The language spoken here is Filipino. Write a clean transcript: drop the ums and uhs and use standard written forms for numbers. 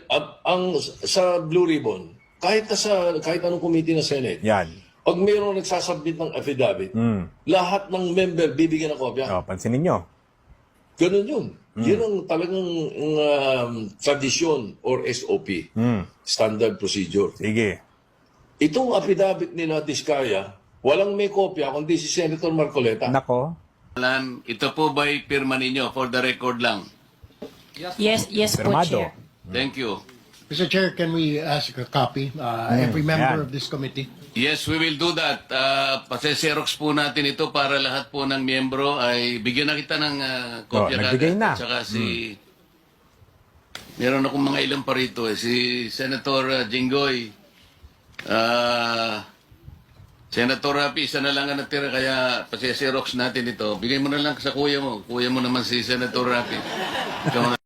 bibigyan, sa Blue Ribbon, kahit anong committee ng Senate, Yan. pag mayroong nagsasubmit ng affidavit, lahat ng member bibigyan ng kopya. Oh, pansinin nyo. Ganun yun. Yun ang talagang tradisyon or SOP, standard procedure. Sige. Itong affidavit nila, Diskaya, walang may kopya kundi si Senator Marcoleta. Nako. Ito po ba'y pirma ninyo for the record lang? Yes po, Firmado. Chair. Thank you. Mr. Chair, can we ask a copy? Every member Yan. of this committee. Yes, we will do that. Pase-xerox po natin ito para lahat po ng miyembro ay bigyan na kita ng kopya nagbigay na. At saka meron akong mga ilang pa rito. Si Senator Jinggoy. Senator Rapi, isa na lang ang natira kaya pase-xerox natin ito. Bigay mo na lang sa kuya mo. Kuya mo naman si Senator Rapi. Ikaw na.